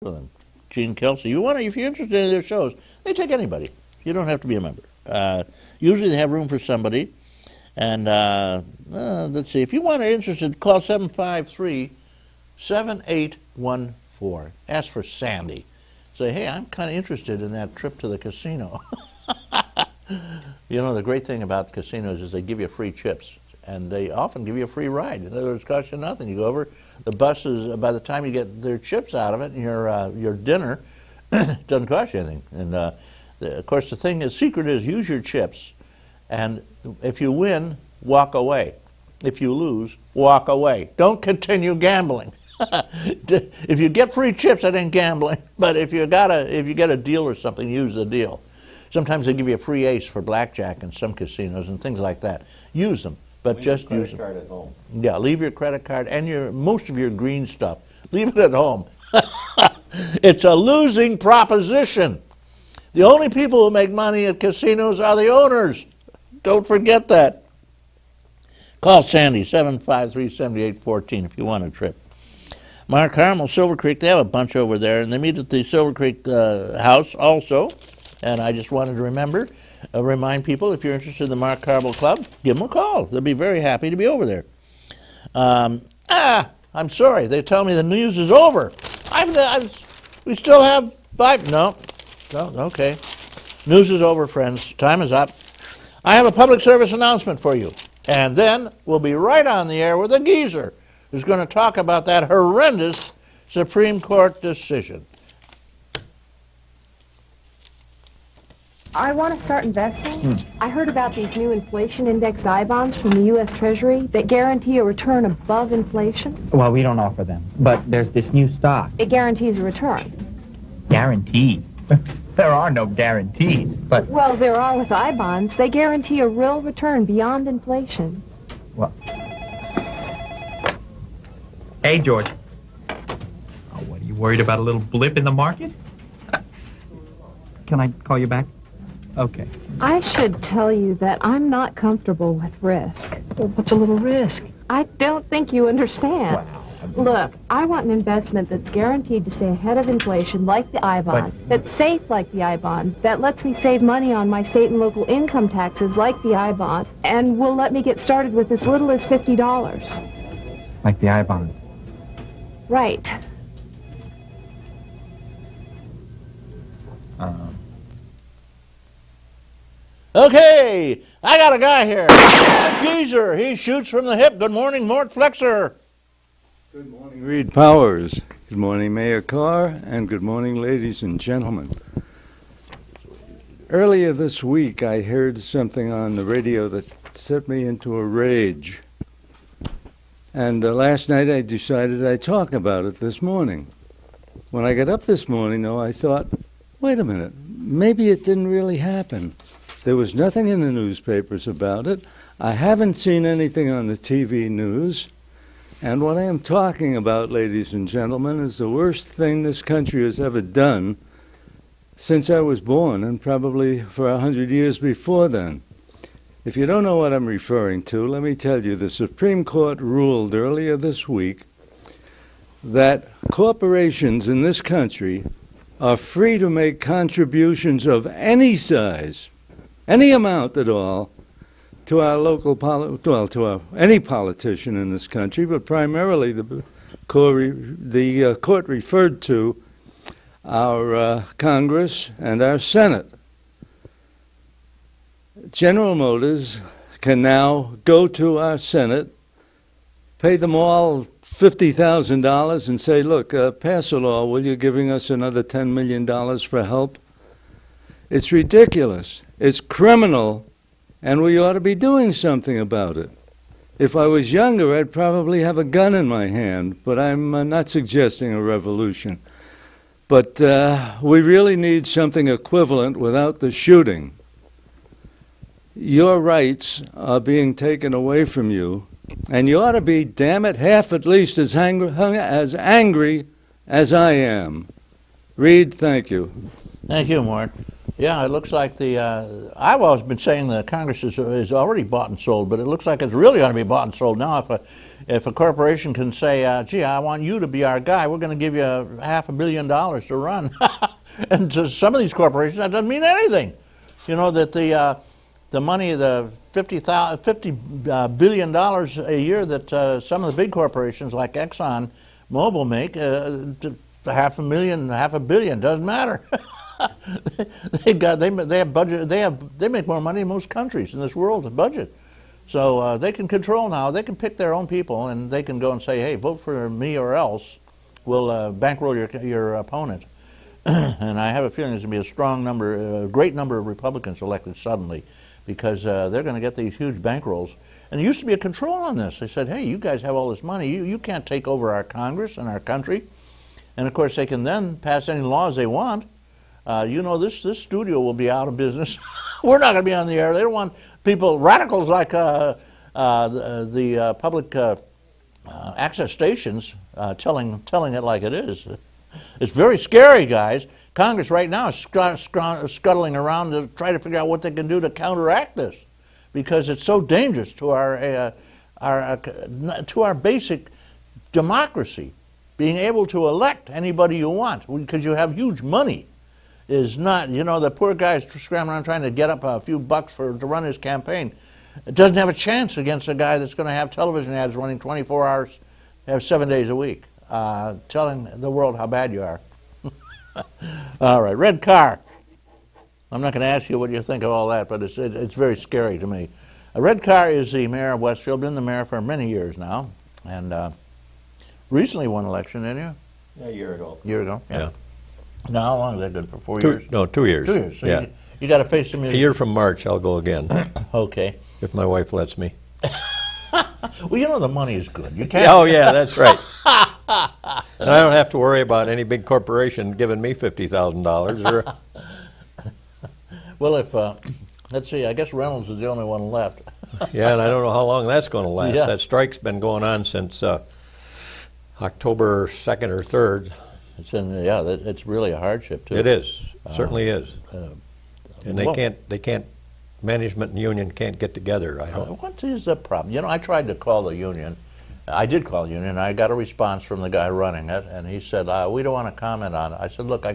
with them. Gene Kelsey. If you're interested in their shows, they take anybody. You don't have to be a member. Usually they have room for somebody. And let's see, if you want to interested, call 753-7814. Ask for Sandy. Say, hey, I'm kind of interested in that trip to the casino. You know, the great thing about casinos is they give you free chips, and they often give you a free ride. In other words, it costs you nothing. You go over, the bus is, by the time you get their chips out of it, and your dinner doesn't cost you anything. And of course, the secret is use your chips, and if you win, walk away. If you lose, walk away. Don't continue gambling. If you get free chips, that ain't gambling. But if you get a deal or something, use the deal. Sometimes they give you a free ace for blackjack in some casinos and things like that. Use them, but just use them. Leave your credit card at home. Yeah, leave your credit card and most of your green stuff. Leave it at home. It's a losing proposition. The only people who make money at casinos are the owners. Don't forget that. Call Sandy, 753-7814 if you want a trip. Mark Carmel, Silver Creek, they have a bunch over there, and they meet at the Silver Creek house also. And I just wanted to remind people, if you're interested in the Mark Carmel Club, give them a call. They'll be very happy to be over there. I'm sorry. They tell me the news is over. We still have 5. No, okay. News is over, friends. Time is up. I have a public service announcement for you. And then we'll be right on the air with a geezer who's going to talk about that horrendous Supreme Court decision. I want to start investing. I heard about these new inflation-indexed I-bonds from the U.S. Treasury that guarantee a return above inflation. Well, we don't offer them, but there's this new stock. It guarantees a return. Guaranteed? There are no guarantees, but... Well, there are with I-bonds. They guarantee a real return beyond inflation. Well... Hey, George. Oh, what, are you worried about a little blip in the market? Can I call you back? Okay. I should tell you that I'm not comfortable with risk. Well, what's a little risk? I don't think you understand. Wow. Look, I want an investment that's guaranteed to stay ahead of inflation like the I-bond, that's safe like the I-bond, that lets me save money on my state and local income taxes like the I-bond, and will let me get started with as little as $50. Like the I-bond? Right. Okay, I got a guy here. Geezer, he shoots from the hip. Good morning, Mort Flexer. Good morning, Reed Powers. Good morning, Mayor Carr, and good morning, ladies and gentlemen. Earlier this week, I heard something on the radio that set me into a rage. And last night, I decided I'd talk about it this morning. When I got up this morning, though, I thought, wait a minute, maybe it didn't really happen. There was nothing in the newspapers about it. I haven't seen anything on the TV news. And what I am talking about, ladies and gentlemen, is the worst thing this country has ever done since I was born, and probably for 100 years before then. If you don't know what I'm referring to, let me tell you, the Supreme Court ruled earlier this week that corporations in this country are free to make contributions of any size, any amount at all, to our local, any politician in this country, but primarily the court referred to our Congress and our Senate. General Motors can now go to our Senate, pay them all $50,000 and say, look, pass a law, will you, giving us another $10 million for help? It's ridiculous. It's criminal, and we ought to be doing something about it. If I was younger, I'd probably have a gun in my hand, but I'm not suggesting a revolution. But we really need something equivalent without the shooting. Your rights are being taken away from you, and you ought to be, damn it, half at least as angry as I am. Reed, thank you. Thank you, Mort. Yeah, it looks like I've always been saying the Congress is already bought and sold, but it looks like it's really going to be bought and sold now. if a corporation can say, gee, I want you to be our guy, we're going to give you $500 million to run. And to some of these corporations, that doesn't mean anything. You know, that the money, the $50 billion a year that some of the big corporations like Exxon Mobil make, $500 million, doesn't matter. they have budget. They make more money than most countries in this world to budget. So they can control now. They can pick their own people, and they can go and say, "Hey, vote for me, or else we'll bankroll your opponent." And I have a feeling there's going to be a strong number, a great number of Republicans elected suddenly, because they're going to get these huge bankrolls. And there used to be a control on this. They said, "Hey, you guys have all this money. You can't take over our Congress and our country." And of course, they can then pass any laws they want. You know, this studio will be out of business. We're not going to be on the air. They don't want people, radicals like the public access stations, telling it like it is. It's very scary, guys. Congress right now is scuttling around to try to figure out what they can do to counteract this, because it's so dangerous to our basic democracy. Being able to elect anybody you want because you have huge money is not, you know, the poor guy's scrambling around trying to get up a few bucks to run his campaign. It doesn't have a chance against a guy that's going to have television ads running 24 hours, 7 days a week, telling the world how bad you are. All right, Red Carr. I'm not going to ask you what you think of all that, but it's very scary to me. Red Carr is the mayor of Westfield, been the mayor for many years now, and recently won election, didn't you? Yeah, a year ago. A year ago, yeah. Yeah. Now, how long is that good for? 4 years? No, 2 years. 2 years. So yeah. You got to face some. A year from March, I'll go again. Okay. If my wife lets me. Well, you know the money is good. You can't. Oh yeah, that's right. And I don't have to worry about any big corporation giving me $50,000. Well, if let's see, I guess Reynolds is the only one left. Yeah, and I don't know how long that's going to last. Yeah. That strike's been going on since October 2nd or 3rd. It's really a hardship too. It is, certainly is. And well, they can't. Management and union can't get together. I don't. What is the problem? You know, I tried to call the union. I did call the union. I got a response from the guy running it, and he said, "We don't want to comment on it." I said, "Look,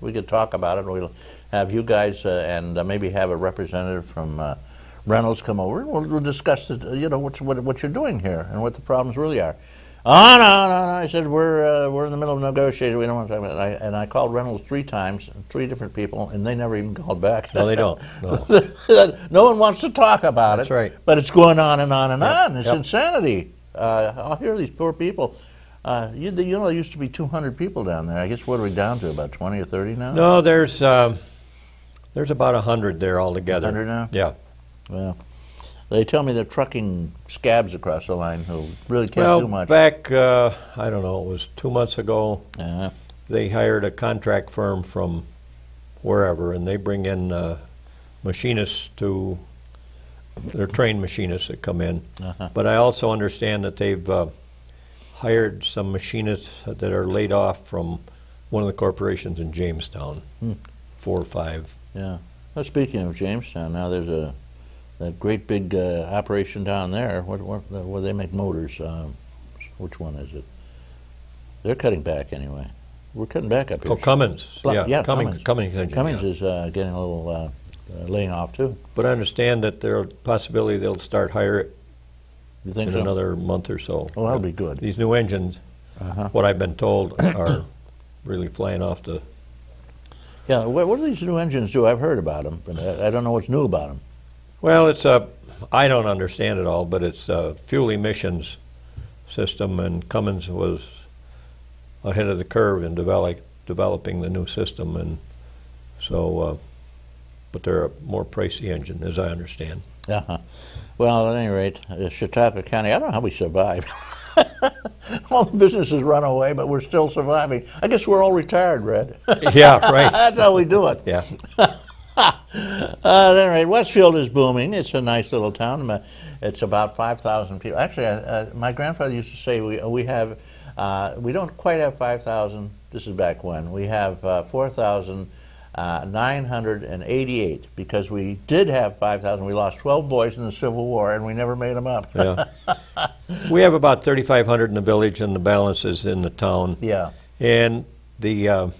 we could talk about it. We'll have you guys and maybe have a representative from Reynolds come over. We'll discuss it. You know what you're doing here and what the problems really are." "Oh no!" I said, "We're in the middle of negotiating. We don't want to talk about it." And I called Reynolds 3 times, 3 different people, and they never even called back. No, they don't. No. No one wants to talk about That's it. right. But it's going on and on and on. It's Yep. insanity. I'll hear these poor people. You know, there used to be 200 people down there. I guess what are we down to? About 20 or 30 now? No, there's about 100 there altogether. 100 now? Yeah. Well, they tell me they're trucking scabs across the line who really can't Well, do much. back, I don't know, it was 2 months ago, Uh-huh. they hired a contract firm from wherever, and they bring in machinists they're trained machinists that come in. Uh-huh. But I also understand that they've hired some machinists that are laid off from one of the corporations in Jamestown, 4 or 5. Yeah. Well, speaking of Jamestown, now there's that great big operation down there where they make motors. Which one is it? They're cutting back anyway. We're cutting back up here. Oh, Cummins. Yeah, Cummins. Cummins engine. Cummins Yeah. is getting a little laying off too. But I understand that there's a possibility they'll start hire it You think in so? another month or so. Well, that'll be good. These new engines, Uh-huh. what I've been told, are really flying off the. Yeah. What do these new engines do? I've heard about them, but I don't know what's new about them. Well, I don't understand it all, but it's a fuel emissions system, and Cummins was ahead of the curve in developing the new system, and so, but they're a more pricey engine, as I understand. Uh-huh. Well, at any rate, Chautauqua County, I don't know how we survive. All the businesses run away, but we're still surviving. I guess we're all retired, Red. Yeah, right. That's how we do it. Yeah. At any rate, Westfield is booming. It's a nice little town. It's about 5,000 people. Actually, my grandfather used to say we don't quite have 5,000. This is back when. We have 4,000 988, because we did have 5,000. We lost 12 boys in the Civil War, and we never made them up. Yeah. We have about 3,500 in the village, and the balance is in the town. Yeah. And the